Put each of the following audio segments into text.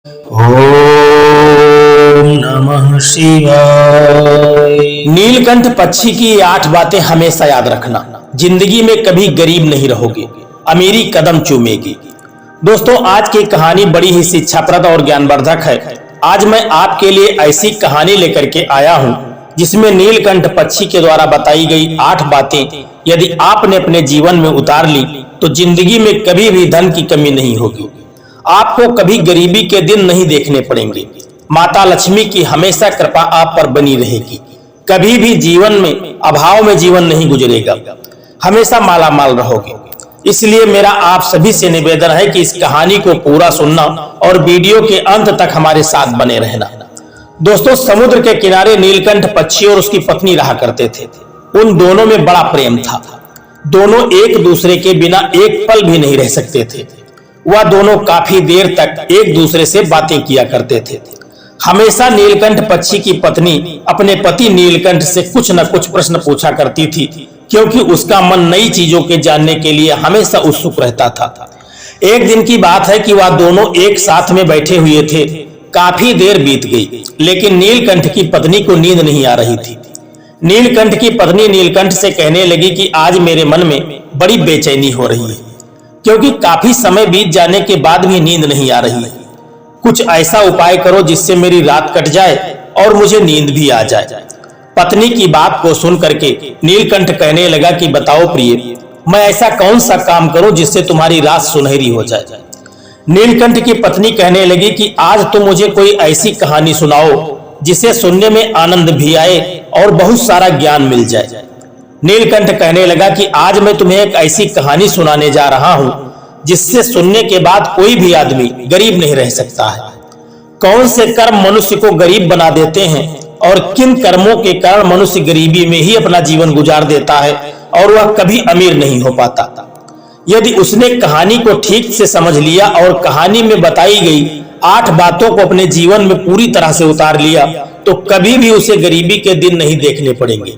ओम नमः शिवाय। नीलकंठ पक्षी की 8 बातें हमेशा याद रखना। जिंदगी में कभी गरीब नहीं रहोगे, अमीरी कदम चूमेगी। दोस्तों, आज की कहानी बड़ी ही शिक्षाप्रद और ज्ञानवर्धक है। आज मैं आपके लिए ऐसी कहानी लेकर के आया हूं जिसमें नीलकंठ पक्षी के द्वारा बताई गई 8 बातें यदि आपने अपने जीवन में उतार ली तो जिंदगी में कभी भी धन की कमी नहीं होगी। आपको कभी गरीबी के दिन नहीं देखने पड़ेंगे। माता लक्ष्मी की हमेशा कृपा आप पर बनी रहेगी। कभी भी जीवन में अभाव में जीवन नहीं गुजरेगा, हमेशा माला माल रहोगे। इसलिए मेरा आप सभी से निवेदन है कि इस कहानी को पूरा सुनना और वीडियो के अंत तक हमारे साथ बने रहना। दोस्तों, समुद्र के किनारे नीलकंठ पक्षी और उसकी पत्नी रहा करते थे। उन दोनों में बड़ा प्रेम था। दोनों एक दूसरे के बिना एक पल भी नहीं रह सकते थे। वह दोनों काफी देर तक एक दूसरे से बातें किया करते थे। हमेशा नीलकंठ पक्षी की पत्नी अपने पति नीलकंठ से कुछ न कुछ प्रश्न पूछा करती थी, क्योंकि उसका मन नई चीजों के जानने के लिए हमेशा उत्सुक रहता था। एक दिन की बात है कि वह दोनों एक साथ में बैठे हुए थे। काफी देर बीत गई, लेकिन नीलकंठ की पत्नी को नींद नहीं आ रही थी। नीलकंठ की पत्नी नीलकंठ से कहने लगी कि आज मेरे मन में बड़ी बेचैनी हो रही है, क्योंकि काफी समय बीत जाने के बाद भी नींद नहीं आ रही है। कुछ ऐसा उपाय करो जिससे मेरी रात कट जाए और मुझे नींद भी आ जाए। पत्नी की बात को सुन करके नीलकंठ कहने लगा कि बताओ प्रिय, मैं ऐसा कौन सा काम करूं जिससे तुम्हारी रात सुनहरी हो जाए। नीलकंठ की पत्नी कहने लगी कि आज तुम मुझे कोई ऐसी कहानी सुनाओ जिसे सुनने में आनंद भी आए और बहुत सारा ज्ञान मिल जाए। नीलकंठ कहने लगा कि आज मैं तुम्हें एक ऐसी कहानी सुनाने जा रहा हूं जिससे सुनने के बाद कोई भी आदमी गरीब नहीं रह सकता है। कौन से कर्म मनुष्य को गरीब बना देते हैं और किन कर्मों के कारण मनुष्य गरीबी में ही अपना जीवन गुजार देता है और वह कभी अमीर नहीं हो पाता। यदि उसने कहानी को ठीक से समझ लिया और कहानी में बताई गई 8 बातों को अपने जीवन में पूरी तरह से उतार लिया तो कभी भी उसे गरीबी के दिन नहीं देखने पड़ेंगे।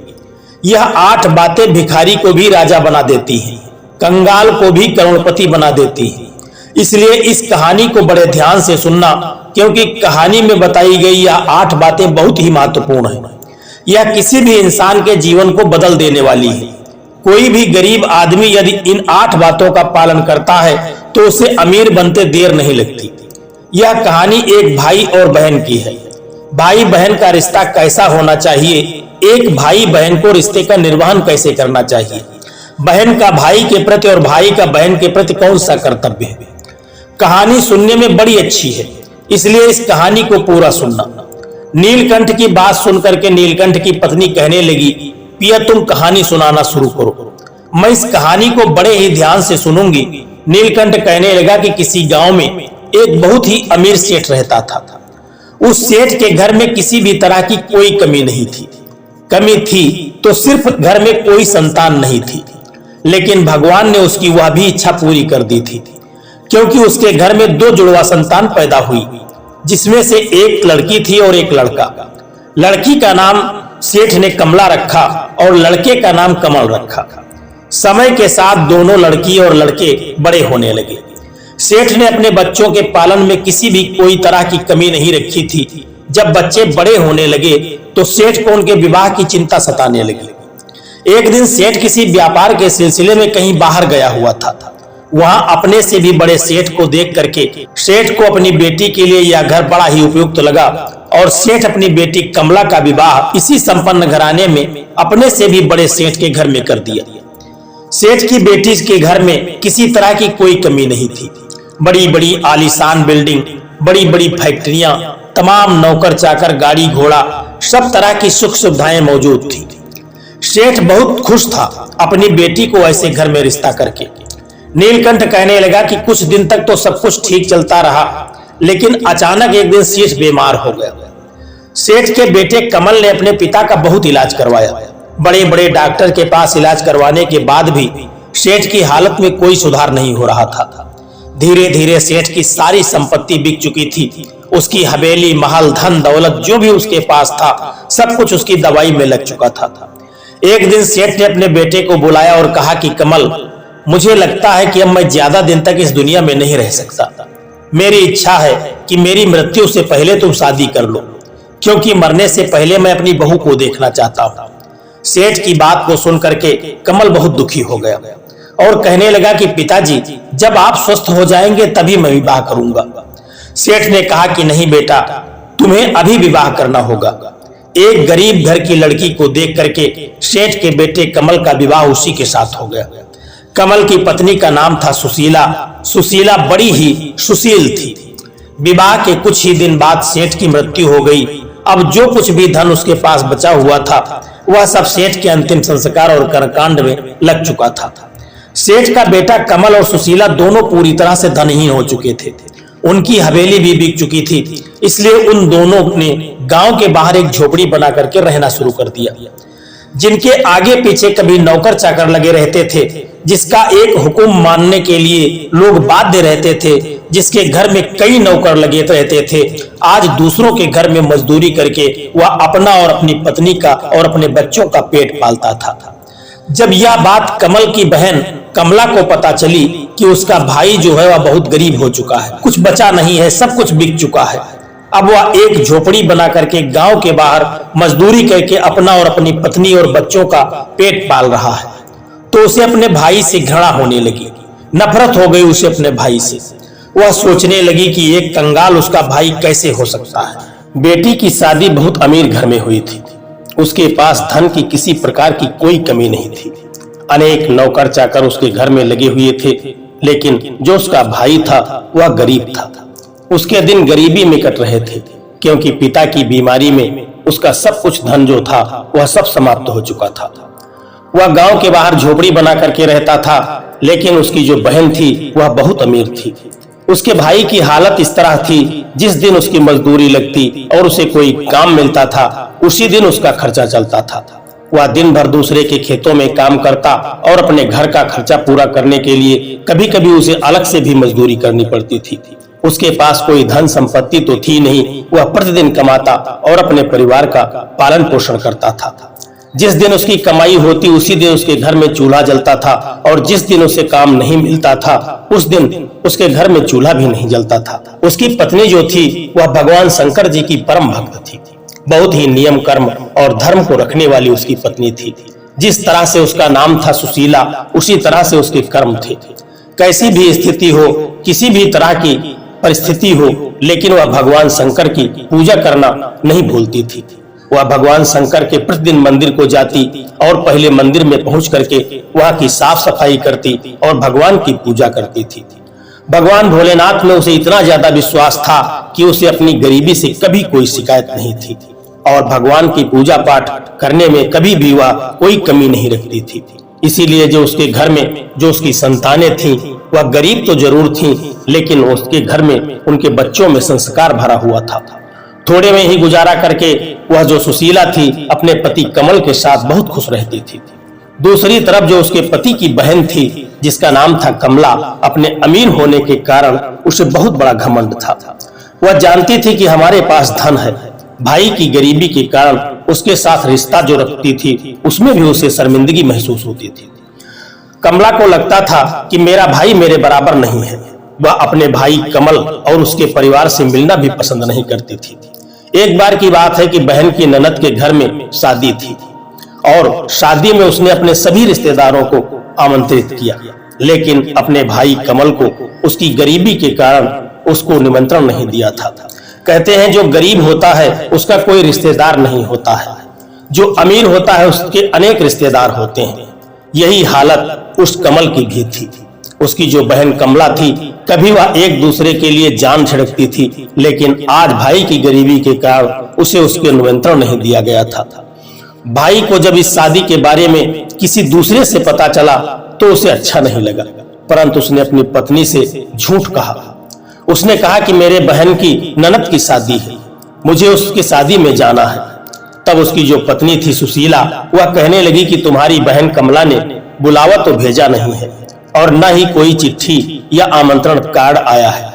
यह 8 बातें भिखारी को भी राजा बना देती हैं, कंगाल को भी करोड़पति बना देती हैं। इसलिए इस कहानी को बड़े ध्यान से सुनना, क्योंकि कहानी में बताई गई यह 8 बातें बहुत ही महत्वपूर्ण हैं। यह किसी भी इंसान के जीवन को बदल देने वाली है। कोई भी गरीब आदमी यदि इन 8 बातों का पालन करता है तो उसे अमीर बनते देर नहीं लगती। यह कहानी एक भाई और बहन की है। भाई बहन का रिश्ता कैसा होना चाहिए, एक भाई बहन को रिश्ते का निर्वहन कैसे करना चाहिए, बहन का भाई के प्रति और भाई का बहन के प्रति कौन सा कर्तव्य है। कहानी सुनने में बड़ी अच्छी है, इसलिए इस कहानी को पूरा सुनना। नीलकंठ की बात सुनकर के नीलकंठ की पत्नी कहने लगी, पिया तुम कहानी सुनाना शुरू करो, मैं इस कहानी को बड़े ही ध्यान से सुनूंगी। नीलकंठ कहने लगा कि किसी गांव में एक बहुत ही अमीर सेठ रहता था। उस सेठ के घर में किसी भी तरह की कोई कमी नहीं थी। कमी थी तो सिर्फ घर में कोई संतान नहीं थी, लेकिन भगवान ने उसकी वह भी इच्छा पूरी कर दी थी, क्योंकि उसके घर में 2 जुड़वा संतान पैदा हुई, जिसमें से एक लड़की थी और एक लड़का। लड़की का नाम सेठ ने कमला रखा और लड़के का नाम कमल रखा। समय के साथ दोनों लड़की और लड़के बड़े होने लगे। सेठ ने अपने बच्चों के पालन में किसी भी कोई तरह की कमी नहीं रखी थी। जब बच्चे बड़े होने लगे तो सेठ को उनके विवाह की चिंता सताने लगी। एक दिन सेठ किसी व्यापार के सिलसिले में कहीं बाहर गया हुआ था। वहां अपने से भी बड़े सेठ को देख करके सेठ को अपनी बेटी के लिए यह घर बड़ा ही उपयुक्त लगा और सेठ अपनी बेटी कमला का विवाह इसी संपन्न घराने में अपने से भी बड़े सेठ के घर में कर दिया। सेठ की बेटी के घर में किसी तरह की कोई कमी नहीं थी। बड़ी बड़ी आलीशान बिल्डिंग, बड़ी बड़ी फैक्ट्रियां, तमाम नौकर चाकर, गाड़ी घोड़ा, सब तरह की सुख सुविधाएं मौजूद थी। सेठ बहुत खुश था अपनी बेटी को ऐसे घर में रिश्ता करके। नीलकंठ कहने लगा कि कुछ दिन तक तो सब कुछ ठीक चलता रहा, लेकिन अचानक एक दिन सेठ बीमार हो गया। सेठ के बेटे कमल ने अपने पिता का बहुत इलाज करवाया। बड़े बड़े डॉक्टर के पास इलाज करवाने के बाद भी सेठ की हालत में कोई सुधार नहीं हो रहा था। धीरे धीरे सेठ की सारी संपत्ति बिक चुकी थी। उसकी हवेली, महल, धन दौलत जो भी उसके पास था, सब कुछ उसकी दवाई में लग चुका था। एक दिन सेठ ने अपने बेटे को बुलाया और कहा कि कमल, मुझे लगता है कि अब मैं ज्यादा दिन तक इस दुनिया में नहीं रह सकता। मेरी इच्छा है कि मेरी मृत्यु से पहले तुम शादी कर लो, क्योंकि मरने से पहले मैं अपनी बहू को देखना चाहता हूं। सेठ की बात को सुनकर के कमल बहुत दुखी हो गया और कहने लगा कि पिताजी, जब आप स्वस्थ हो जाएंगे तभी मैं विवाह करूंगा। सेठ ने कहा कि नहीं बेटा, तुम्हें अभी विवाह करना होगा। एक गरीब घर की लड़की को देख करके सेठ के बेटे कमल का विवाह उसी के साथ हो गया। कमल की पत्नी का नाम था सुशीला। सुशीला बड़ी ही सुशील थी। विवाह के कुछ ही दिन बाद सेठ की मृत्यु हो गई। अब जो कुछ भी धन उसके पास बचा हुआ था वह सब सेठ के अंतिम संस्कार और कर्मकांड में लग चुका था। सेठ का बेटा कमल और सुशीला दोनों पूरी तरह से धनहीन हो चुके थे। उनकी हवेली भी बिक चुकी थी, इसलिए उन दोनों ने गांव के बाहर एक झोपड़ी बना करके रहना शुरू कर दिया, जिनके आगे पीछे कभी नौकर चाकर लगे रहते थे, जिसका एक हुक्म मानने के लिए लोग बाध्य रहते थे, जिसके घर में कई नौकर लगे रहते थे। आज दूसरों के घर में मजदूरी करके वह अपना और अपनी पत्नी का और अपने बच्चों का पेट पालता था। जब यह बात कमल की बहन कमला को पता चली कि उसका भाई जो है वह बहुत गरीब हो चुका है, कुछ बचा नहीं है, सब कुछ बिक चुका है, अब वह एक झोपड़ी बना करके गांव के बाहर मजदूरी करके अपना और अपनी पत्नी और बच्चों का पेट पाल रहा है, तो उसे अपने भाई से घृणा होने लगी, नफरत हो गई उसे अपने भाई से। वह सोचने लगी कि एक कंगाल उसका भाई कैसे हो सकता है। बेटी की शादी बहुत अमीर घर में हुई थी। उसके पास धन की किसी प्रकार की कोई कमी नहीं थी। अनेक नौकर चाकर उसके घर में लगे हुए थे, लेकिन जो उसका भाई था वह गरीब था। उसके दिन गरीबी में कट रहे थे, क्योंकि पिता की बीमारी में उसका सब कुछ धन जो था वह सब समाप्त हो चुका था। वह गांव के बाहर झोपड़ी बना करके रहता था, लेकिन उसकी जो बहन थी वह बहुत अमीर थी। उसके भाई की हालत इस तरह थी, जिस दिन उसकी मजदूरी लगती और उसे कोई काम मिलता था उसी दिन उसका खर्चा चलता था। वह दिन भर दूसरे के खेतों में काम करता और अपने घर का खर्चा पूरा करने के लिए कभी कभी उसे अलग से भी मजदूरी करनी पड़ती थी। उसके पास कोई धन संपत्ति तो थी नहीं। वह प्रतिदिन कमाता और अपने परिवार का पालन पोषण करता था। जिस दिन उसकी कमाई होती उसी दिन उसके घर में चूल्हा जलता था, और जिस दिन उसे काम नहीं मिलता था उस दिन उसके घर में चूल्हा भी नहीं जलता था। उसकी पत्नी जो थी वह भगवान शंकर जी की परम भक्त थी। बहुत ही नियम कर्म और धर्म को रखने वाली उसकी पत्नी थी। जिस तरह से उसका नाम था सुशीला, उसी तरह से उसके कर्म थे। कैसी भी स्थिति हो, किसी भी तरह की परिस्थिति हो, लेकिन वह भगवान शंकर की पूजा करना नहीं भूलती थी। वह भगवान शंकर के प्रतिदिन मंदिर को जाती और पहले मंदिर में पहुंच करके वहां की साफ सफाई करती और भगवान की पूजा करती थी। भगवान भोलेनाथ में उसे इतना ज्यादा विश्वास था कि उसे अपनी गरीबी से कभी कोई शिकायत नहीं थी, और भगवान की पूजा पाठ करने में कभी भी वह कोई कमी नहीं रखती थी। इसीलिए जो उसके घर में जो उसकी संतानें थीं वह गरीब तो जरूर थीं, लेकिन उसके घर में उनके बच्चों में संस्कार भरा हुआ था। थोड़े में ही गुजारा करके वह जो सुशीला थी अपने पति कमल के साथ बहुत खुश रहती थी। दूसरी तरफ जो उसके पति की बहन थी जिसका नाम था कमला, अपने अमीर होने के कारण उसे बहुत बड़ा घमंड था। वह जानती थी कि हमारे पास धन है। भाई की गरीबी के कारण उसके साथ रिश्ता जो रखती थी उसमें भी उसे शर्मिंदगी महसूस होती थी। कमला को लगता था कि मेरा भाई मेरे बराबर नहीं है। वह अपने भाई कमल और उसके परिवार से मिलना भी पसंद नहीं करती थी। एक बार की बात है कि बहन की ननद के घर में शादी थी और शादी में उसने अपने सभी रिश्तेदारों को आमंत्रित किया, लेकिन अपने भाई कमल को उसकी गरीबी के कारण उसको निमंत्रण नहीं दिया था। कहते हैं जो गरीब होता है उसका कोई रिश्तेदार नहीं होता है, जो अमीर होता है उसके अनेक रिश्तेदार होते हैं। यही हालत उस कमल की भी थी। उसकी जो बहन कमला थी कभी वह एक दूसरे के लिए जान छिड़कती थी, लेकिन आज भाई की गरीबी के कारण उसे उसके निमंत्रण नहीं दिया गया था। भाई को जब इस शादी के बारे में किसी दूसरे से पता चला तो उसे अच्छा नहीं लगा, परंतु उसने अपनी पत्नी से झूठ कहा। उसने कहा कि मेरे बहन की ननद की शादी है, मुझे उसकी शादी में जाना है। तब उसकी जो पत्नी थी सुशीला वह कहने लगी कि तुम्हारी बहन कमला ने बुलावा तो भेजा नहीं है और न ही कोई चिट्ठी या आमंत्रण कार्ड आया है,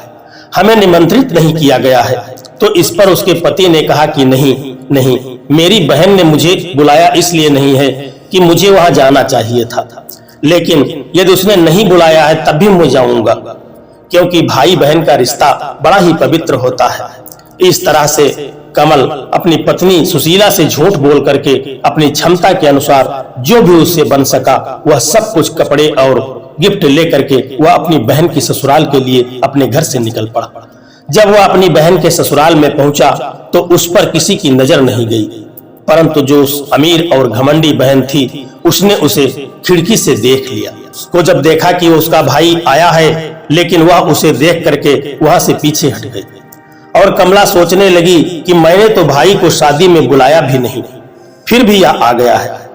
हमें निमंत्रित नहीं किया गया है। तो इस पर उसके पति ने कहा कि नहीं नहीं, मेरी बहन ने मुझे बुलाया इसलिए नहीं है कि मुझे वहां जाना चाहिए था, लेकिन यदि उसने नहीं बुलाया है तब भी मैं जाऊंगा, क्योंकि भाई बहन का रिश्ता बड़ा ही पवित्र होता है। इस तरह से कमल अपनी पत्नी सुशीला से झूठ बोल करके अपनी क्षमता के अनुसार जो भी उससे बन सका वह सब कुछ कपड़े और गिफ्ट लेकर के वह अपनी बहन की ससुराल के लिए अपने घर से निकल पड़ा। जब वह अपनी बहन के ससुराल में पहुंचा तो उस पर किसी की नजर नहीं गई, परंतु जो उस अमीर और घमंडी बहन थी उसने उसे खिड़की से देख लिया। उसको जब देखा कि उसका भाई आया है, लेकिन वह उसे देख करके वहां से पीछे हट गई और कमला सोचने लगी कि मैंने तो भाई को शादी में बुलाया भी नहीं, फिर भी यह आ गया है।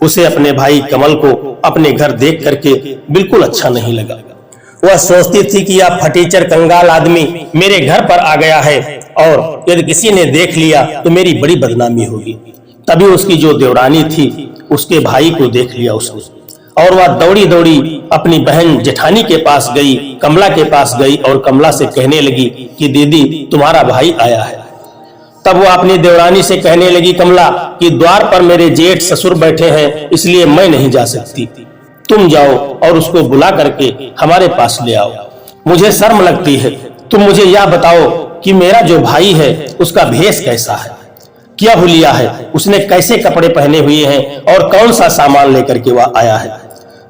उसे अपने भाई कमल को अपने घर देख करके बिल्कुल अच्छा नहीं लगा। वह सोचती थी कि यह फटीचर कंगाल आदमी मेरे घर पर आ गया है और यदि किसी ने देख लिया तो मेरी बड़ी बदनामी होगी। तभी उसकी जो देवरानी थी उसके भाई को देख लिया उसने और वह दौड़ी दौड़ी अपनी बहन जेठानी के पास गई, कमला के पास गई और कमला से कहने लगी कि दीदी तुम्हारा भाई आया है। तब वो अपनी देवरानी से कहने लगी कमला कि द्वार पर मेरे जेठ ससुर बैठे हैं, इसलिए मैं नहीं जा सकती, तुम जाओ और उसको बुला करके हमारे पास ले आओ। मुझे शर्म लगती है, तुम मुझे यह बताओ कि मेरा जो भाई है उसका भेष कैसा है, क्या हुलिया है, उसने कैसे कपड़े पहने हुए हैं और कौन सा सामान लेकर के वह आया है।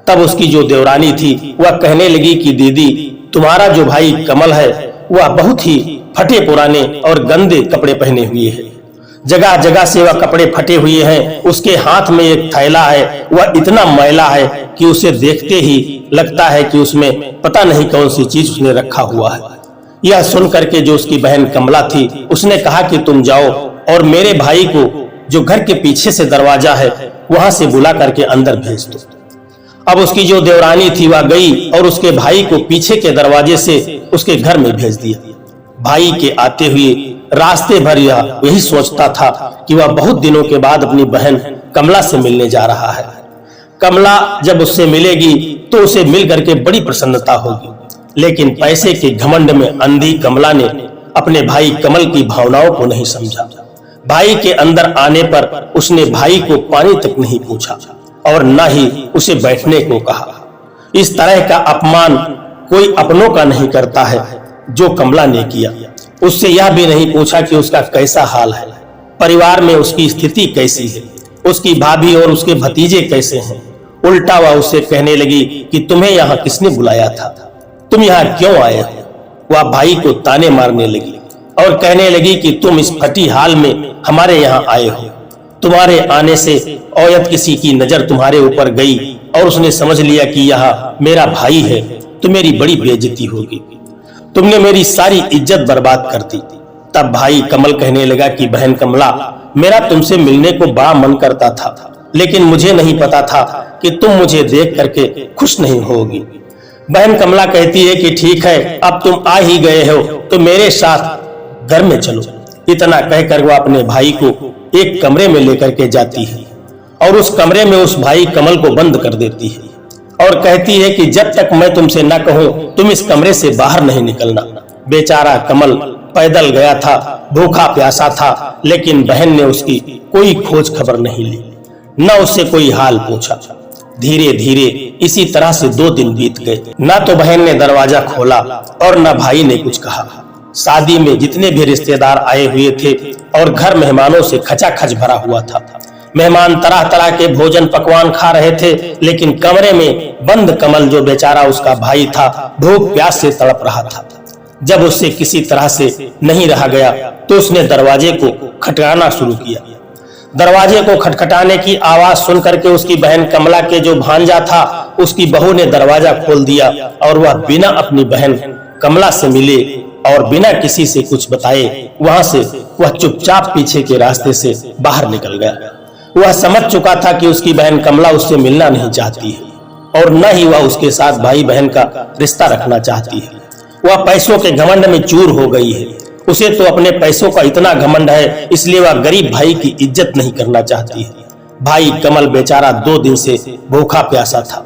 तब उसकी जो देवरानी थी वह कहने लगी कि दीदी तुम्हारा जो भाई कमल है वह बहुत ही फटे पुराने और गंदे कपड़े पहने हुए हैं, जगह जगह से वह कपड़े फटे हुए हैं। उसके हाथ में एक थैला है, वह इतना मैला है कि उसे देखते ही लगता है कि उसमें पता नहीं कौन सी चीज उसने रखा हुआ है। यह सुन करके जो उसकी बहन कमला थी उसने कहा कि तुम जाओ और मेरे भाई को जो घर के पीछे से दरवाजा है वहां से बुला करके अंदर भेज दो। अब उसकी जो देवरानी थी वह गई और उसके भाई को पीछे के दरवाजे से उसके घर में भेज दिया। भाई के आते हुए रास्ते भर यही सोचता था कि वह बहुत दिनों के बाद अपनी बहन कमला से मिलने जा रहा है। कमला जब उससे मिलेगी तो उसे मिल करके बड़ी प्रसन्नता होगी, लेकिन पैसे के घमंड में अंधी कमला ने अपने भाई कमल की भावनाओं को नहीं समझा। भाई के अंदर आने पर उसने भाई को पानी तक नहीं पूछा और न ही उसे बैठने को कहा। इस तरह का अपमान कोई अपनों का नहीं करता है जो कमला ने किया। उससे यह भी नहीं पूछा कि उसका कैसा हाल है, परिवार में उसकी स्थिति कैसी है, उसकी भाभी और उसके भतीजे कैसे हैं। उल्टा वह उससे कहने लगी कि तुम्हें यहाँ किसने बुलाया था, तुम यहाँ क्यों आए हो। वह भाई को ताने मारने लगी और कहने लगी कि तुम इस फटी हाल में हमारे यहाँ आए हो, तुम्हारे आने से औरत किसी की नजर तुम्हारे ऊपर गई और उसने समझ लिया कि यह मेरा भाई है, तो मेरी बड़ी बेइज्जती होगी, तुमने मेरी सारी इज्जत बर्बाद कर दी। तब भाई कमल कहने लगा कि बहन कमला मेरा तुमसे मिलने को बड़ा मन करता था, लेकिन मुझे नहीं पता था कि तुम मुझे देख करके खुश नहीं होगी। बहन कमला कहती है कि ठीक है, अब तुम आ ही गए हो तो मेरे साथ घर में चलो। इतना कहकर वह अपने भाई को एक कमरे में लेकर के जाती है और उस कमरे में उस भाई कमल को बंद कर देती है और कहती है कि जब तक मैं तुमसे न कहूं तुम इस कमरे से बाहर नहीं निकलना। बेचारा कमल पैदल गया था, भूखा प्यासा था, लेकिन बहन ने उसकी कोई खोज खबर नहीं ली, न उससे कोई हाल पूछा। धीरे धीरे इसी तरह से 2 दिन बीत गए। न तो बहन ने दरवाजा खोला और न भाई ने कुछ कहा। शादी में जितने भी रिश्तेदार आए हुए थे और घर मेहमानों से खचाखच भरा हुआ था। मेहमान तरह तरह के भोजन पकवान खा रहे थे, लेकिन कमरे में बंद कमल जो बेचारा उसका भाई था भूख प्यास से तड़प रहा था। जब उससे किसी तरह से नहीं रहा गया तो उसने दरवाजे को खटखटाना शुरू किया। दरवाजे को खटखटाने की आवाज सुन करके उसकी बहन कमला के जो भांजा था उसकी बहू ने दरवाजा खोल दिया और वह बिना अपनी बहन कमला से मिले और बिना किसी से कुछ बताए वहां से वह चुपचाप पीछे के रास्ते से बाहर निकल गया। वह समझ चुका था कि उसकी बहन कमला उससे मिलना नहीं चाहती है और न ही वह उसके साथ भाई बहन का रिश्ता रखना चाहती है। वह पैसों के घमंड में चूर हो गई है। उसे तो अपने पैसों का इतना घमंड है, इसलिए वह गरीब भाई की इज्जत नहीं करना चाहती है। भाई कमल बेचारा 2 दिन से भूखा प्यासा था।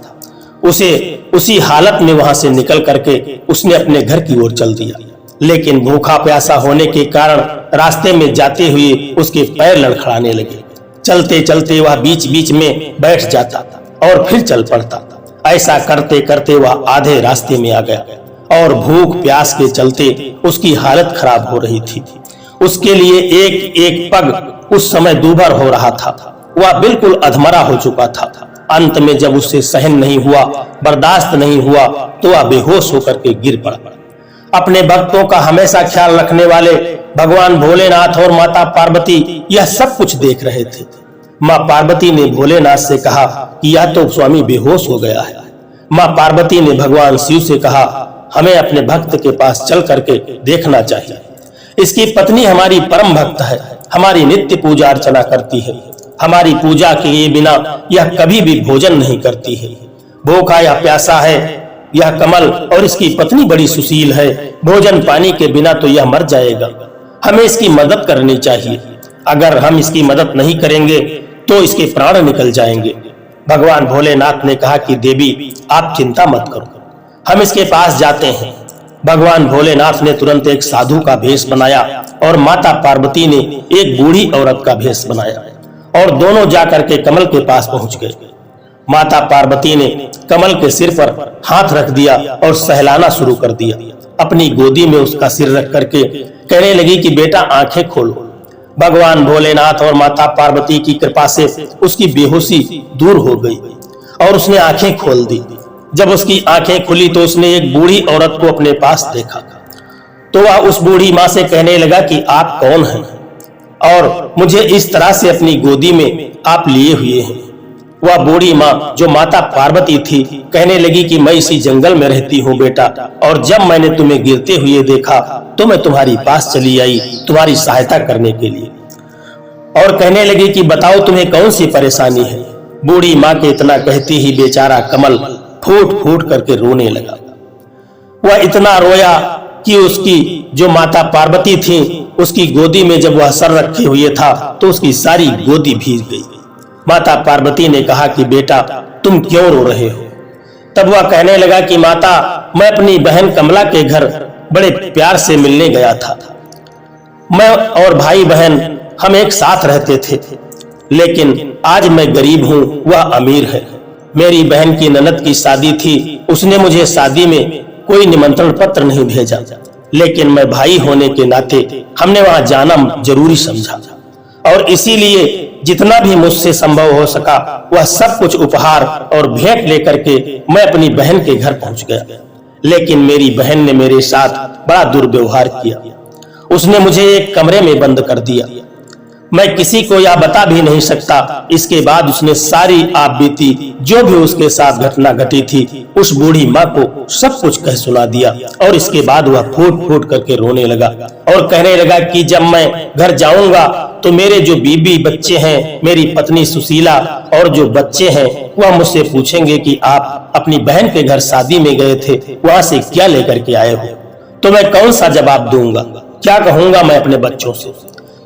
उसे उसी हालत में वहां से निकल करके उसने अपने घर की ओर चल दिया, लेकिन भूखा प्यासा होने के कारण रास्ते में जाते हुए उसके पैर लड़खड़ाने लगे। चलते चलते वह बीच बीच में बैठ जाता और फिर चल पड़ता। ऐसा करते करते वह आधे रास्ते में आ गया और भूख प्यास के चलते उसकी हालत खराब हो रही थी। उसके लिए एक एक पग उस समय दूभर हो रहा था। वह बिल्कुल अधमरा हो चुका था। अंत में जब उससे सहन नहीं हुआ, बर्दाश्त नहीं हुआ, तो वह बेहोश होकर के गिर पड़ा। अपने भक्तों का हमेशा ख्याल रखने वाले भगवान भोलेनाथ और माता पार्वती यह सब कुछ देख रहे थे। माँ पार्वती ने भोलेनाथ से कहा कि यह तो स्वामी बेहोश हो गया है। माँ पार्वती ने भगवान शिव से कहा, हमें अपने भक्त के पास चल करके देखना चाहिए। इसकी पत्नी हमारी परम भक्त है, हमारी नित्य पूजा अर्चना करती है। हमारी पूजा के बिना यह कभी भी भोजन नहीं करती है। भूखा या प्यासा है यह कमल और इसकी पत्नी बड़ी सुशील है। भोजन पानी के बिना तो यह मर जाएगा। हमें इसकी मदद करनी चाहिए। अगर हम इसकी मदद नहीं करेंगे तो इसके प्राण निकल जाएंगे। भगवान भोलेनाथ ने कहा कि देवी आप चिंता मत करो, हम इसके पास जाते हैं। भगवान भोलेनाथ ने तुरंत एक साधु का भेष बनाया और माता पार्वती ने एक बूढ़ी औरत का भेष बनाया और दोनों जाकर के कमल के पास पहुंच गए। माता पार्वती ने कमल के सिर पर हाथ रख दिया और सहलाना शुरू कर दिया। अपनी गोदी में उसका सिर रख करके कहने लगी कि बेटा आंखें खोलो। भगवान भोलेनाथ और माता पार्वती की कृपा से उसकी बेहोशी दूर हो गई और उसने आंखें खोल दी। जब उसकी आंखें खुली तो उसने एक बूढ़ी औरत को अपने पास देखा। तो वह उस बूढ़ी माँ से कहने लगा कि आप कौन हैं और मुझे इस तरह से अपनी गोदी में आप लिए हुए हैं। वह बूढ़ी माँ जो माता पार्वती थी कहने लगी कि मैं इसी जंगल में रहती हूँ बेटा, और जब मैंने तुम्हें गिरते हुए देखा तो मैं तुम्हारी पास चली आई तुम्हारी सहायता करने के लिए। और कहने लगी कि बताओ तुम्हें कौन सी परेशानी है। बूढ़ी माँ के इतना कहती ही बेचारा कमल फूट फूट करके रोने लगा। वह इतना रोया कि उसकी जो माता पार्वती थी उसकी गोदी में जब वह सर रखे हुए था तो उसकी सारी गोदी भीग गई। माता पार्वती ने कहा कि बेटा तुम क्यों रो रहे हो। तब वह कहने लगा कि माता मैं अपनी बहन कमला के घर बड़े प्यार से मिलने गया था। मैं और भाई बहन हम एक साथ रहते थे, लेकिन आज मैं गरीब हूँ, वह अमीर है। मेरी बहन की ननद की शादी थी, उसने मुझे शादी में कोई निमंत्रण पत्र नहीं भेजा, लेकिन मैं भाई होने के नाते हमने वहां जाना जरूरी समझा और इसीलिए जितना भी मुझसे संभव हो सका वह सब कुछ उपहार और भेंट लेकर के मैं अपनी बहन के घर पहुंच गया। लेकिन मेरी बहन ने मेरे साथ बड़ा दुर्व्यवहार किया। उसने मुझे एक कमरे में बंद कर दिया। मैं किसी को यह बता भी नहीं सकता। इसके बाद उसने सारी आप बीती जो भी उसके साथ घटना घटी थी उस बूढ़ी माँ को सब कुछ कह सुना दिया और इसके बाद वह फूट फूट करके रोने लगा और कहने लगा कि जब मैं घर जाऊंगा तो मेरे जो बीबी बच्चे हैं, मेरी पत्नी सुशीला और जो बच्चे हैं वह मुझसे पूछेंगे कि आप अपनी बहन के घर शादी में गए थे, वहां से क्या लेकर के आए हो। तो मैं कौन सा जवाब दूंगा, क्या कहूंगा मैं अपने बच्चों से।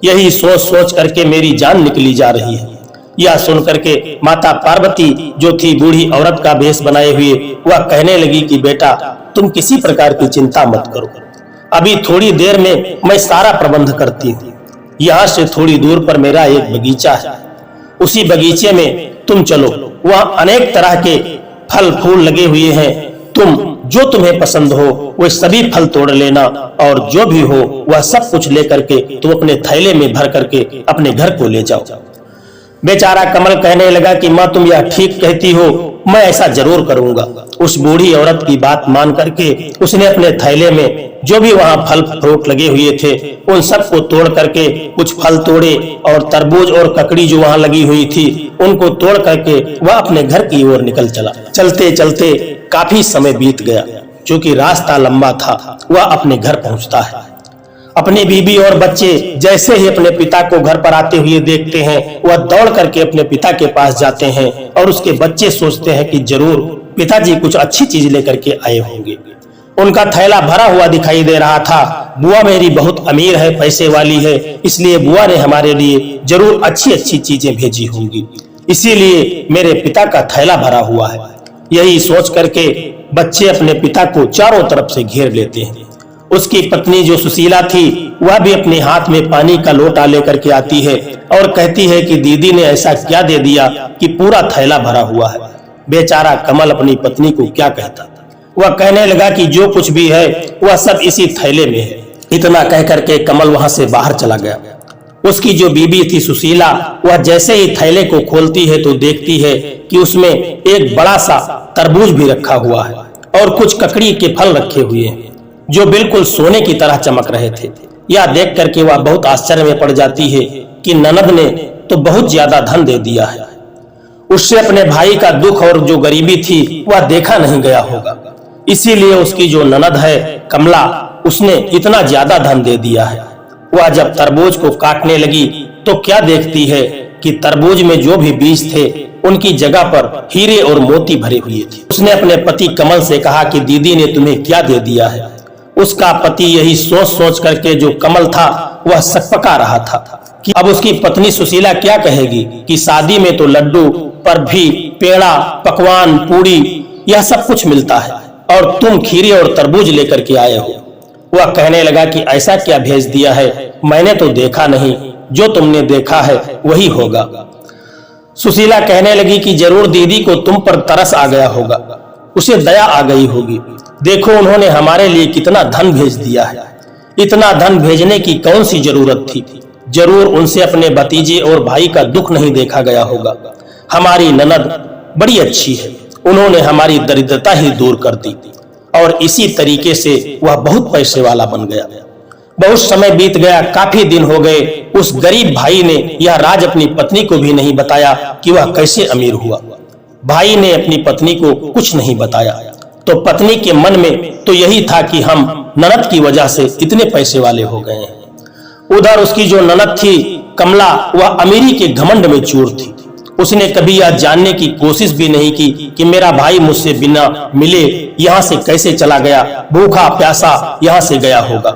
यही सोच सोच करके मेरी जान निकली जा रही है। यह सुन करके माता पार्वती जो थी बूढ़ी औरत का भेष बनाए हुए वह कहने लगी कि बेटा तुम किसी प्रकार की चिंता मत करो, अभी थोड़ी देर में मैं सारा प्रबंध करती हूँ। यहाँ से थोड़ी दूर पर मेरा एक बगीचा है, उसी बगीचे में तुम चलो, वहाँ अनेक तरह के फल फूल लगे हुए हैं। तुम जो तुम्हें पसंद हो वह सभी फल तोड़ लेना और जो भी हो वह सब कुछ लेकर के तुम अपने थैले में भर करके अपने घर को ले जाओ। बेचारा कमल कहने लगा कि माँ तुम यह ठीक कहती हो, मैं ऐसा जरूर करूंगा। उस बूढ़ी औरत की बात मान करके उसने अपने थैले में जो भी वहाँ फल फ्रूट लगे हुए थे उन सबको तोड़ करके कुछ फल तोड़े और तरबूज और ककड़ी जो वहाँ लगी हुई थी उनको तोड़ करके वह अपने घर की ओर निकल चला। चलते चलते काफी समय बीत गया। क्योंकि रास्ता लंबा था, वह अपने घर पहुंचता है। अपनी बीबी और बच्चे जैसे ही अपने पिता को घर पर आते हुए देखते हैं वह दौड़ करके अपने पिता के पास जाते हैं और उसके बच्चे सोचते हैं कि जरूर पिताजी कुछ अच्छी चीज लेकर के आए होंगे। उनका थैला भरा हुआ दिखाई दे रहा था। बुआ मेरी बहुत अमीर है, पैसे वाली है, इसलिए बुआ ने हमारे लिए जरूर अच्छी अच्छी चीजें भेजी होंगी, इसीलिए मेरे पिता का थैला भरा हुआ है। यही सोच करके बच्चे अपने पिता को चारों तरफ से घेर लेते हैं। उसकी पत्नी जो सुशीला थी वह भी अपने हाथ में पानी का लोटा लेकर के आती है और कहती है कि दीदी ने ऐसा क्या दे दिया कि पूरा थैला भरा हुआ है। बेचारा कमल अपनी पत्नी को क्या कहता। वह कहने लगा कि जो कुछ भी है वह सब इसी थैले में है। इतना कह करके कमल वहां से बाहर चला गया। उसकी जो बीबी थी सुशीला, वह जैसे ही थैले को खोलती है तो देखती है कि उसमें एक बड़ा सा तरबूज भी रखा हुआ है और कुछ ककड़ी के फल रखे हुए हैं जो बिल्कुल सोने की तरह चमक रहे थे। यह देख करके वह बहुत आश्चर्य में पड़ जाती है कि ननद ने तो बहुत ज्यादा धन दे दिया है। उससे अपने भाई का दुख और जो गरीबी थी वह देखा नहीं गया होगा, इसीलिए उसकी जो ननद है कमला, उसने इतना ज्यादा धन दे दिया है। वह जब तरबूज को काटने लगी तो क्या देखती है कि तरबूज में जो भी बीज थे उनकी जगह पर हीरे और मोती भरे हुए थे। उसने अपने पति कमल से कहा कि दीदी ने तुम्हें क्या दे दिया है। उसका पति यही सोच सोच करके जो कमल था वह सकपका रहा था कि अब उसकी पत्नी सुशीला क्या कहेगी कि शादी में तो लड्डू पर भी पेड़ा, पकवान, पूड़ी यह सब कुछ मिलता है और तुम खीरे और तरबूज लेकर के आए हो। वह कहने लगा कि ऐसा क्या भेज दिया है, मैंने तो देखा नहीं, जो तुमने देखा है वही होगा। सुशीला कहने लगी कि जरूर दीदी को तुम पर तरस आ गया होगा, उसे दया आ गई होगी। देखो उन्होंने हमारे लिए कितना धन भेज दिया है। इतना धन भेजने की कौन सी जरूरत थी। जरूर उनसे अपने भतीजे और भाई का दुख नहीं देखा गया होगा। हमारी ननद बड़ी अच्छी है, उन्होंने हमारी दरिद्रता ही दूर कर दी और इसी तरीके से वह बहुत पैसे वाला बन गया। बहुत समय बीत गया, काफी दिन हो गए। उस गरीब भाई ने यह राज अपनी पत्नी को भी नहीं बताया कि वह कैसे अमीर हुआ। भाई ने अपनी पत्नी को कुछ नहीं बताया तो पत्नी के मन में तो यही था कि हम ननद की वजह से इतने पैसे वाले हो गए हैं। उधर उसकी जो ननद थी कमला, वह अमीरी के घमंड में चूर थी। उसने कभी यह जानने की कोशिश भी नहीं की कि मेरा भाई मुझसे बिना मिले यहाँ से कैसे चला गया, भूखा प्यासा यहाँ से गया होगा,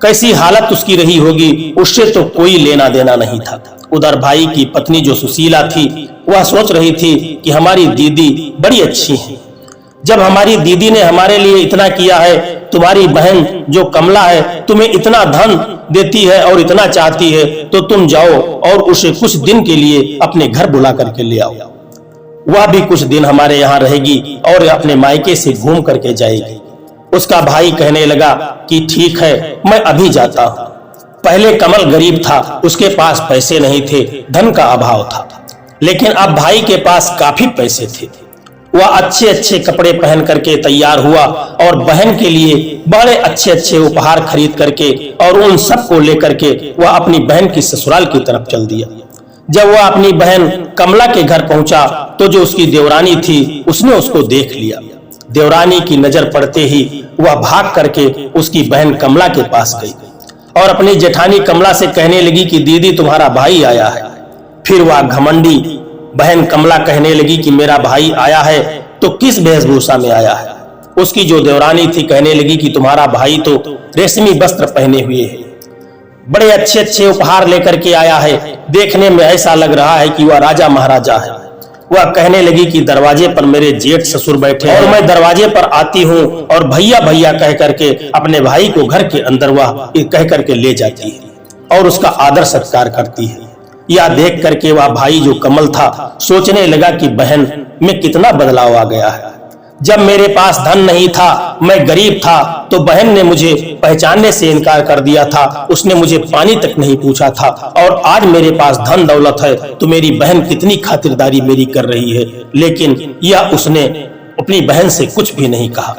कैसी हालत उसकी रही होगी, उससे तो कोई लेना देना नहीं था। उधर भाई की पत्नी जो सुशीला थी वह सोच रही थी कि हमारी दीदी बड़ी अच्छी है। जब हमारी दीदी ने हमारे लिए इतना किया है, तुम्हारी बहन जो कमला है तुम्हें इतना धन देती है और इतना चाहती है, तो तुम जाओ और उसे कुछ दिन के लिए अपने घर बुला करके ले आओ। वह भी कुछ दिन हमारे यहाँ रहेगी और अपने मायके से घूम करके जाएगी। उसका भाई कहने लगा कि ठीक है, मैं अभी जाता हूँ। पहले कमल गरीब था, उसके पास पैसे नहीं थे, धन का अभाव था, लेकिन अब भाई के पास काफी पैसे थे। वह अच्छे अच्छे कपड़े पहन करके तैयार हुआ और बहन के लिए बड़े अच्छे अच्छे उपहार खरीद करके और उन सब को लेकर के वह अपनी बहन की ससुराल की तरफ चल दिया। जब वह अपनी बहन कमला के घर पहुंचा तो जो उसकी देवरानी थी उसने उसको देख लिया। देवरानी की नजर पड़ते ही वह भाग करके उसकी बहन कमला के पास गई और अपनी जेठानी कमला से कहने लगी कि दीदी तुम्हारा भाई आया है। फिर वह घमंडी बहन कमला कहने लगी कि मेरा भाई आया है तो किस वेशभूषा में आया है। उसकी जो देवरानी थी कहने लगी कि तुम्हारा भाई तो रेशमी वस्त्र पहने हुए है, बड़े अच्छे अच्छे उपहार लेकर के आया है, देखने में ऐसा लग रहा है कि वह राजा महाराजा है। वह कहने लगी कि दरवाजे पर मेरे जेठ ससुर बैठे और मैं दरवाजे पर आती हूँ और भैया भैया कह करके अपने भाई को घर के अंदर वह कह करके ले जाती है और उसका आदर सत्कार करती है। यह देख करके वह भाई जो कमल था सोचने लगा कि बहन में कितना बदलाव आ गया है। जब मेरे पास धन नहीं था, मैं गरीब था, तो बहन ने मुझे पहचानने से इनकार कर दिया था, उसने मुझे पानी तक नहीं पूछा था, और आज मेरे पास धन दौलत है तो मेरी बहन कितनी खातिरदारी मेरी कर रही है, लेकिन यह उसने अपनी बहन से कुछ भी नहीं कहा।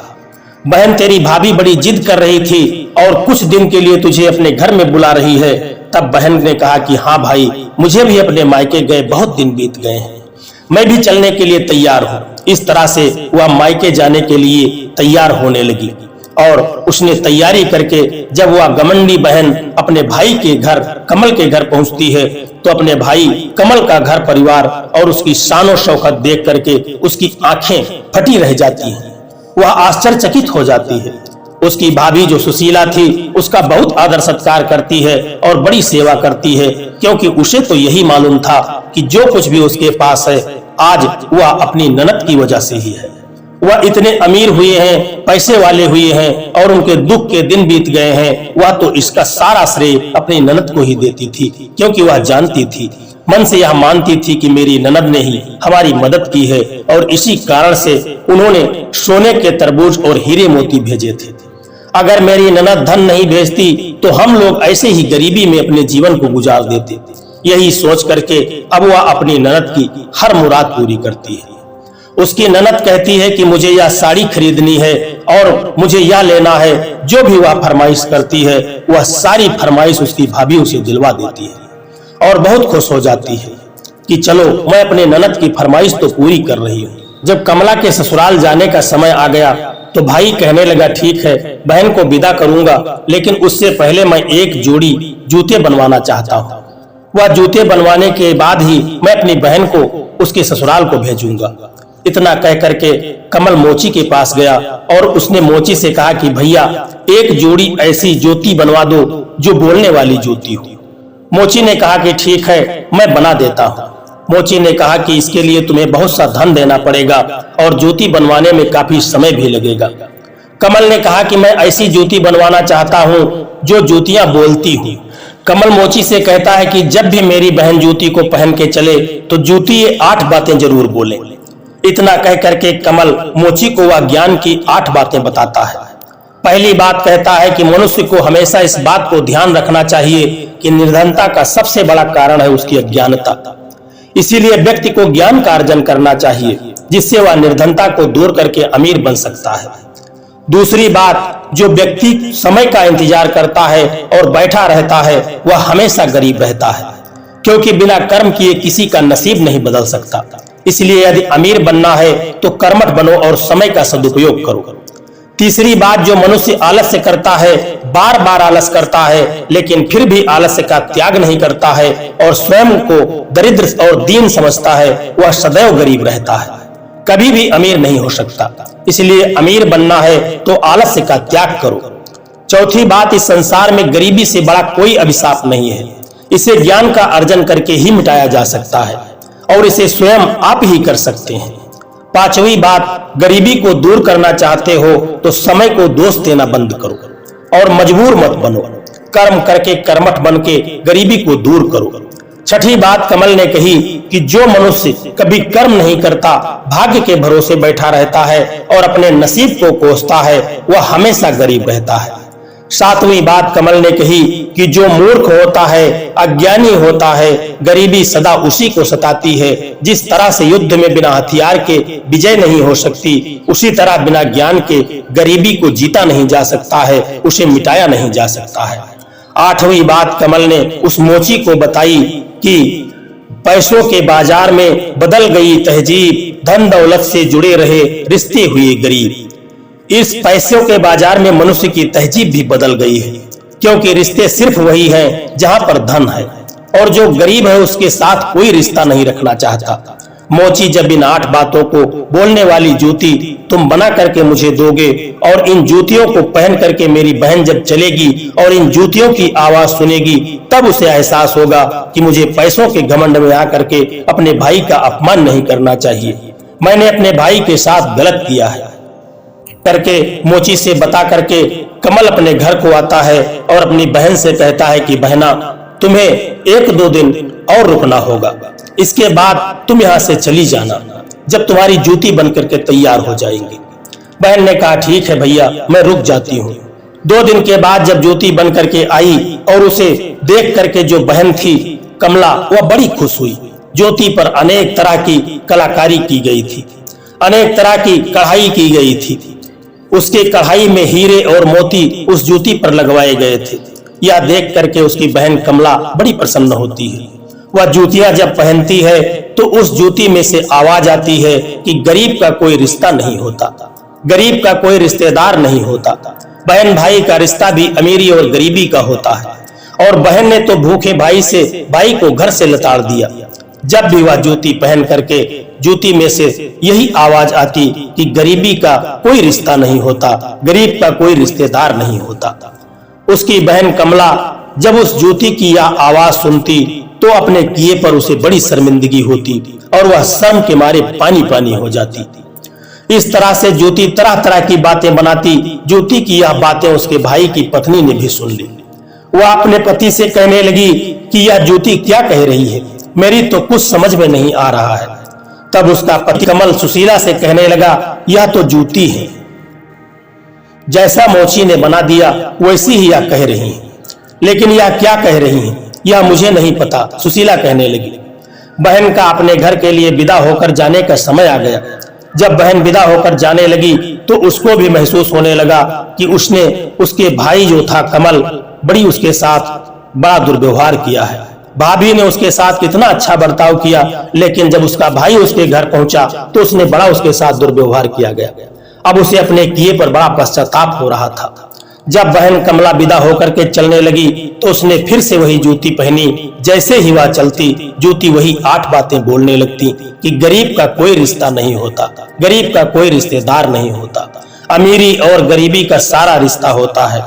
बहन तेरी भाभी बड़ी जिद कर रही थी और कुछ दिन के लिए तुझे अपने घर में बुला रही है। तब बहन ने कहा कि हाँ भाई, मुझे भी अपने मायके गए बहुत दिन बीत गए हैं, मैं भी चलने के लिए तैयार हूँ। इस तरह से वह मायके जाने के लिए तैयार होने लगी और उसने तैयारी करके जब वह घमंडी बहन अपने भाई के घर कमल के घर पहुंचती है तो अपने भाई कमल का घर परिवार और उसकी शानो शौकत देख करके उसकी आंखें फटी रह जाती हैं। वह आश्चर्यचकित हो जाती है। उसकी भाभी जो सुशीला थी उसका बहुत आदर सत्कार करती है और बड़ी सेवा करती है, क्योंकि उसे तो यही मालूम था कि जो कुछ भी उसके पास है आज वह अपनी ननद की वजह से ही है। वह इतने अमीर हुए हैं, पैसे वाले हुए हैं और उनके दुख के दिन बीत गए हैं, वह तो इसका सारा श्रेय अपनी ननद को ही देती थी, क्योंकि वह जानती थी मन से यह मानती थी कि मेरी ननद ने ही हमारी मदद की है और इसी कारण से उन्होंने सोने के तरबूज और हीरे मोती भेजे थे। अगर मेरी ननद धन नहीं भेजती तो हम लोग ऐसे ही गरीबी में अपने जीवन को गुजार देते। यही सोच करके अब वह अपनी ननद की हर मुराद पूरी करती है। उसकी ननद कहती है कि मुझे यह साड़ी खरीदनी है और मुझे यह लेना है। जो भी वह फरमाइश करती है वह सारी फरमाइश उसकी भाभी उसे दिलवा देती है और बहुत खुश हो जाती है कि चलो मैं अपने ननद की फरमाइश तो पूरी कर रही हूँ। जब कमला के ससुराल जाने का समय आ गया तो भाई कहने लगा, ठीक है बहन को विदा करूंगा, लेकिन उससे पहले मैं एक जोड़ी जूते बनवाना चाहता हूँ। वह जूते बनवाने के बाद ही मैं अपनी बहन को उसके ससुराल को भेजूंगा। इतना कह करके कमल मोची के पास गया और उसने मोची से कहा कि भैया एक जोड़ी ऐसी जूती बनवा दो जो बोलने वाली जूती हो। मोची ने कहा कि ठीक है मैं बना देता हूँ। मोची ने कहा कि इसके लिए तुम्हें बहुत सा धन देना पड़ेगा और जूती बनवाने में काफी समय भी लगेगा। कमल ने कहा कि मैं ऐसी जूती बनवाना चाहता हूँ जो जूतियां बोलती हूँ। कमल मोची से कहता है कि जब भी मेरी बहन जूती को पहन के चले तो जूती ये 8 बातें जरूर बोले। इतना कह करके कमल मोची को वह ज्ञान की 8 बातें बताता है। पहली बात कहता है कि मनुष्य को हमेशा इस बात को ध्यान रखना चाहिए कि निर्धनता का सबसे बड़ा कारण है उसकी अज्ञानता। इसीलिए व्यक्ति को ज्ञान का अर्जन करना चाहिए जिससे वह निर्धनता को दूर करके अमीर बन सकता है। दूसरी बात, जो व्यक्ति समय का इंतजार करता है और बैठा रहता है वह हमेशा गरीब रहता है, क्योंकि बिना कर्म किए किसी का नसीब नहीं बदल सकता। इसलिए यदि अमीर बनना है तो कर्मठ बनो और समय का सदुपयोग करो। तीसरी बात, जो मनुष्य आलस्य करता है, बार बार आलस करता है, लेकिन फिर भी आलस्य का त्याग नहीं करता है और स्वयं को दरिद्र और दीन समझता है, वह सदैव गरीब रहता है, कभी भी अमीर नहीं हो सकता। इसलिए अमीर बनना है तो आलस्य का त्याग करो। चौथी बात, इस संसार में गरीबी से बड़ा कोई अभिशाप नहीं है। इसे ज्ञान का अर्जन करके ही मिटाया जा सकता है और इसे स्वयं आप ही कर सकते हैं। पांचवी बात, गरीबी को दूर करना चाहते हो तो समय को दोष देना बंद करो और मजबूर मत बनो। कर्म करके कर्मठ बन के गरीबी को दूर करो। छठी बात कमल ने कही कि जो मनुष्य कभी कर्म नहीं करता, भाग्य के भरोसे बैठा रहता है और अपने नसीब को कोसता है, वह हमेशा गरीब रहता है। सातवीं बात कमल ने कही कि जो मूर्ख होता है, अज्ञानी होता है, गरीबी सदा उसी को सताती है। जिस तरह से युद्ध में बिना हथियार के विजय नहीं हो सकती, उसी तरह बिना ज्ञान के गरीबी को जीता नहीं जा सकता है, उसे मिटाया नहीं जा सकता है। आठवीं बात कमल ने उस मोची को बताई कि पैसों के बाजार में बदल गई तहजीब, धन दौलत से जुड़े रहे रिश्ते हुए गरीब। इस पैसों के बाजार में मनुष्य की तहजीब भी बदल गई है, क्योंकि रिश्ते सिर्फ वही हैं जहां पर धन है, और जो गरीब है उसके साथ कोई रिश्ता नहीं रखना चाहता। मोची, जब इन 8 बातों को बोलने वाली जूती तुम बना करके मुझे दोगे और इन जूतियों को पहन करके मेरी बहन जब चलेगी और इन जूतियों की आवाज सुनेगी, तब उसे एहसास होगा कि मुझे पैसों के घमंड में आकर के अपने भाई का अपमान नहीं करना चाहिए। मैंने अपने भाई के साथ गलत किया है करके मोची से बता करके कमल अपने घर को आता है और अपनी बहन से कहता है कि बहना, तुम्हें 1-2 दिन और रुकना होगा, इसके बाद तुम यहाँ से चली जाना जब तुम्हारी जूती बन करके तैयार हो जाएंगी। बहन ने कहा ठीक है भैया, मैं रुक जाती हूँ। 2 दिन के बाद जब जूती बन करके आई और उसे देख करके जो बहन थी कमला, वह बड़ी खुश हुई। ज्योति पर अनेक तरह की कलाकारी की गई थी, अनेक तरह की कढ़ाई की गई थी। उसके कढ़ाई में हीरे और मोती उस जूती पर लगवाए गए थे। यह देख करके उसकी बहन कमला बड़ी प्रसन्न होती है। वह जूतियां जब पहनती है तो उस जूती में से आवाज आती है कि गरीब का कोई रिश्ता नहीं होता, गरीब का कोई रिश्तेदार नहीं होता। बहन भाई का रिश्ता भी अमीरी और गरीबी का होता है, और बहन ने तो भूखे भाई से भाई को घर से लताड़ दिया। जब भी वह जूती पहन करके जूती में से यही आवाज आती कि गरीबी का कोई रिश्ता नहीं होता, गरीब का कोई रिश्तेदार नहीं होता। उसकी बहन कमला जब उस जूती की यह आवाज सुनती तो अपने किए पर उसे बड़ी शर्मिंदगी होती और वह शर्म के मारे पानी पानी हो जाती। इस तरह से जूती तरह तरह की बातें बनाती। जूती की यह बातें उसके भाई की पत्नी ने भी सुन ली। वह अपने पति से कहने लगी कि यह जूती क्या कह रही है, मेरी तो कुछ समझ में नहीं आ रहा है। तब उसका पति कमल सुशीला से कहने लगा, यह तो जूती है, जैसा मोची ने बना दिया वैसी ही यह कह रही है। लेकिन यह क्या कह रही है यह मुझे नहीं पता, सुशीला कहने लगी। बहन का अपने घर के लिए विदा होकर जाने का समय आ गया। जब बहन विदा होकर जाने लगी तो उसको भी महसूस होने लगा कि उसने उसके भाई जो था कमल बड़ी उसके साथ बड़ा दुर्व्यवहार किया है। भाभी ने उसके साथ कितना अच्छा बर्ताव किया, लेकिन जब उसका भाई उसके घर पहुंचा तो उसने बड़ा उसके साथ दुर्व्यवहार किया गया। अब उसे अपने किए पर बड़ा पश्चाताप हो रहा था। जब बहन कमला विदा होकर के चलने लगी तो उसने फिर से वही जूती पहनी। जैसे ही वह चलती जूती वही 8 बातें बोलने लगती कि गरीब का कोई रिश्ता नहीं होता, गरीब का कोई रिश्तेदार नहीं होता, अमीरी और गरीबी का सारा रिश्ता होता है।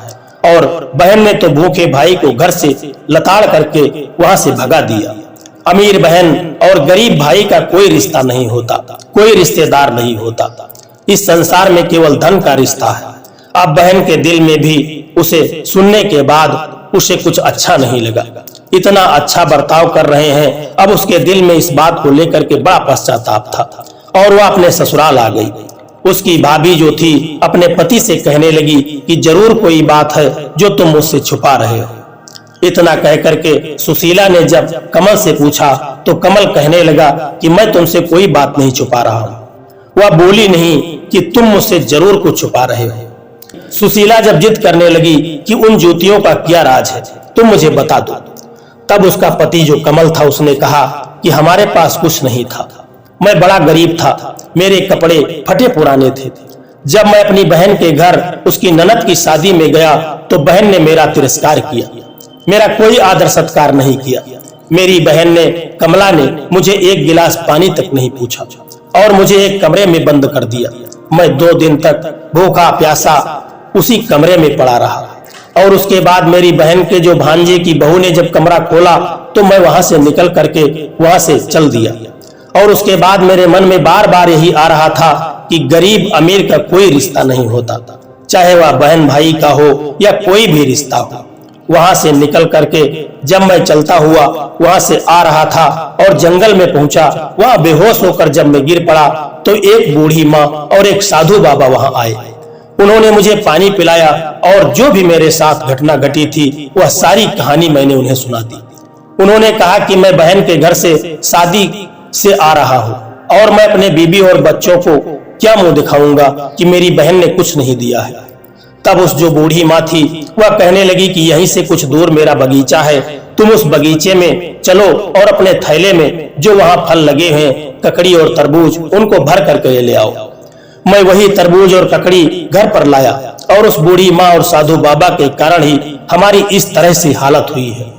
और बहन ने तो भूखे भाई को घर से लताड़ करके वहां से भगा दिया। अमीर बहन और गरीब भाई का कोई रिश्ता नहीं होता, कोई रिश्तेदार नहीं होता। इस संसार में केवल धन का रिश्ता है। अब बहन के दिल में भी उसे सुनने के बाद उसे कुछ अच्छा नहीं लगा। इतना अच्छा बर्ताव कर रहे हैं, अब उसके दिल में इस बात को लेकर के बड़ा पश्चाताप था और वह अपने ससुराल आ गई। उसकी भाभी जो थी अपने पति से कहने लगी कि जरूर कोई बात है जो तुम मुझसे छुपा रहे हो। इतना कह करके सुशीला ने जब कमल से पूछा तो कमल कहने लगा कि मैं तुमसे कोई बात नहीं छुपा रहा हूं। वह बोली नहीं कि तुम मुझसे जरूर कुछ छुपा रहे हो। सुशीला जब जिद करने लगी कि उन जूतियों का क्या राज है, तुम मुझे बता दो। तब उसका पति जो कमल था उसने कहा कि हमारे पास कुछ नहीं था, मैं बड़ा गरीब था, मेरे कपड़े फटे पुराने थे। जब मैं अपनी बहन के घर उसकी ननद की शादी में गया तो बहन ने मेरा तिरस्कार किया, मेरा कोई आदर सत्कार नहीं किया। मेरी बहन ने कमला ने मुझे एक गिलास पानी तक नहीं पूछा और मुझे एक कमरे में बंद कर दिया। मैं 2 दिन तक भूखा प्यासा उसी कमरे में पड़ा रहा। और उसके बाद मेरी बहन के जो भांजे की बहू ने जब कमरा खोला तो मैं वहां से निकल करके वहां से चल दिया। और उसके बाद मेरे मन में बार बार यही आ रहा था कि गरीब अमीर का कोई रिश्ता नहीं होता, चाहे वह बहन भाई का हो या कोई भी रिश्ता हो। वहां से निकल करके जब मैं चलता हुआ वहां से आ रहा था और जंगल में पहुंचा, वहां बेहोश होकर जब मैं गिर पड़ा तो एक बूढ़ी माँ और एक साधु बाबा वहां आए। उन्होंने मुझे पानी पिलाया और जो भी मेरे साथ घटना घटी थी वह सारी कहानी मैंने उन्हें सुना दी। उन्होंने कहा कि मैं बहन के घर से शादी से आ रहा हूँ और मैं अपने बीबी और बच्चों को क्या मुंह दिखाऊंगा कि मेरी बहन ने कुछ नहीं दिया है। तब उस जो बूढ़ी माँ थी वह कहने लगी कि यहीं से कुछ दूर मेरा बगीचा है, तुम उस बगीचे में चलो और अपने थैले में जो वहां फल लगे हैं ककड़ी और तरबूज उनको भर करके ले आओ। मैं वही तरबूज और ककड़ी घर पर लाया और उस बूढ़ी माँ और साधु बाबा के कारण ही हमारी इस तरह से हालत हुई है।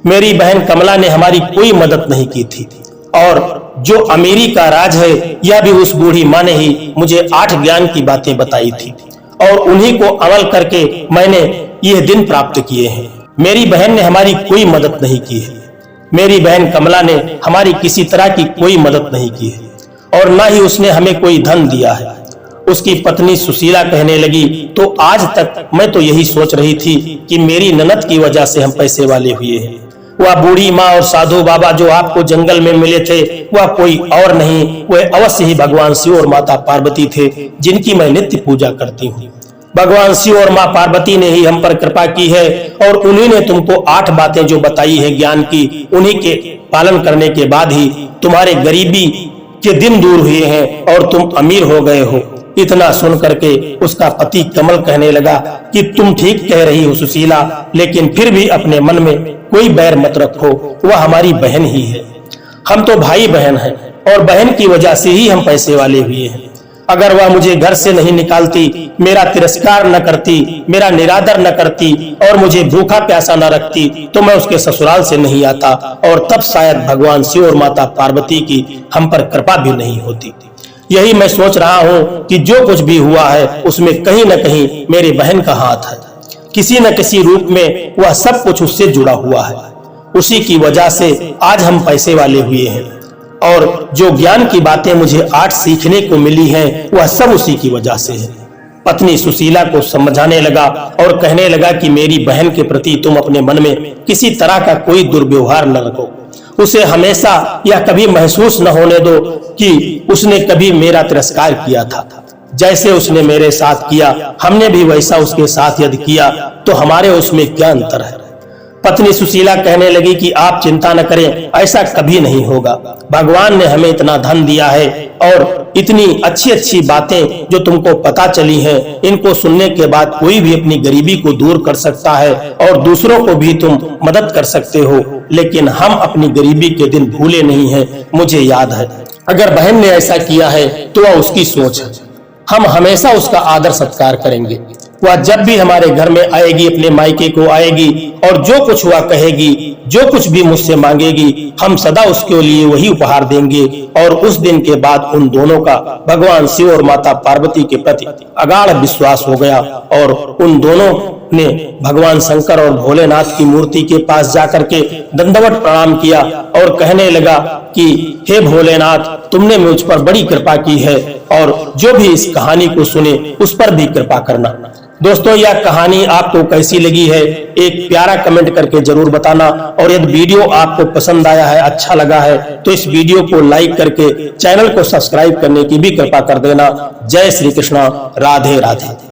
मेरी बहन कमला ने हमारी कोई मदद नहीं की थी और जो अमीरी का राज है यह भी उस बूढ़ी माँ ने ही मुझे 8 ज्ञान की बातें बताई थी और उन्हीं को अमल करके मैंने यह दिन प्राप्त किए हैं। मेरी बहन ने हमारी कोई मदद नहीं की है। मेरी बहन कमला ने हमारी किसी तरह की कोई मदद नहीं की है और न ही उसने हमें कोई धन दिया है। उसकी पत्नी सुशीला कहने लगी, तो आज तक मैं तो यही सोच रही थी कि मेरी ननद की वजह से हम पैसे वाले हुए हैं। वह बूढ़ी माँ और साधु बाबा जो आपको जंगल में मिले थे वह कोई और नहीं, वह अवश्य ही भगवान शिव और माता पार्वती थे जिनकी मैं नित्य पूजा करती हूँ। भगवान शिव और माँ पार्वती ने ही हम पर कृपा की है और उन्हीं ने तुमको 8 बातें जो बताई है ज्ञान की, उन्हीं के पालन करने के बाद ही तुम्हारे गरीबी के दिन दूर हुए हैं और तुम अमीर हो गए हो। इतना सुन करके उसका पति कमल कहने लगा कि तुम ठीक कह रही हो सुशीला, लेकिन फिर भी अपने मन में कोई बैर मत रखो, वह हमारी बहन ही है। हम तो भाई बहन हैं और बहन की वजह से ही हम पैसे वाले हुए हैं। अगर वह मुझे घर से नहीं निकालती, मेरा तिरस्कार न करती, मेरा निरादर न करती और मुझे भूखा प्यासा न रखती तो मैं उसके ससुराल से नहीं आता और तब शायद भगवान शिव और माता पार्वती की हम पर कृपा भी नहीं होती। यही मैं सोच रहा हूँ कि जो कुछ भी हुआ है उसमें कहीं न कहीं मेरी बहन का हाथ है। किसी न किसी रूप में वह सब कुछ उससे जुड़ा हुआ है। उसी की वजह से आज हम पैसे वाले हुए हैं और जो ज्ञान की बातें मुझे आज सीखने को मिली हैं वह सब उसी की वजह से है। पत्नी सुशीला को समझाने लगा और कहने लगा कि मेरी बहन के प्रति तुम अपने मन में किसी तरह का कोई दुर्व्यवहार न रखो। उसे हमेशा यह कभी महसूस न होने दो कि उसने कभी मेरा तिरस्कार किया था। जैसे उसने मेरे साथ किया, हमने भी वैसा उसके साथ यदि किया तो हमारे उसमें क्या अंतर है। पत्नी सुशीला कहने लगी कि आप चिंता न करें, ऐसा कभी नहीं होगा। भगवान ने हमें इतना धन दिया है और इतनी अच्छी अच्छी बातें जो तुमको पता चली हैं, इनको सुनने के बाद कोई भी अपनी गरीबी को दूर कर सकता है और दूसरों को भी तुम मदद कर सकते हो। लेकिन हम अपनी गरीबी के दिन भूले नहीं हैं, मुझे याद है। अगर बहन ने ऐसा किया है तो वह उसकी सोच है, हम हमेशा उसका आदर सत्कार करेंगे। वह जब भी हमारे घर में आएगी, अपने मायके को आएगी और जो कुछ वह कहेगी, जो कुछ भी मुझसे मांगेगी, हम सदा उसके लिए वही उपहार देंगे। और उस दिन के बाद उन दोनों का भगवान शिव और माता पार्वती के प्रति अगाध विश्वास हो गया और उन दोनों ने भगवान शंकर और भोलेनाथ की मूर्ति के पास जाकर के दंडवत प्रणाम किया और कहने लगा कि हे भोलेनाथ, तुमने मुझ पर बड़ी कृपा की है और जो भी इस कहानी को सुने उस पर भी कृपा करना। दोस्तों, यह कहानी आपको कैसी लगी है एक प्यारा कमेंट करके जरूर बताना। और यदि वीडियो आपको पसंद आया है, अच्छा लगा है, तो इस वीडियो को लाइक करके चैनल को सब्सक्राइब करने की भी कृपा कर देना। जय श्री कृष्णा, राधे राधे।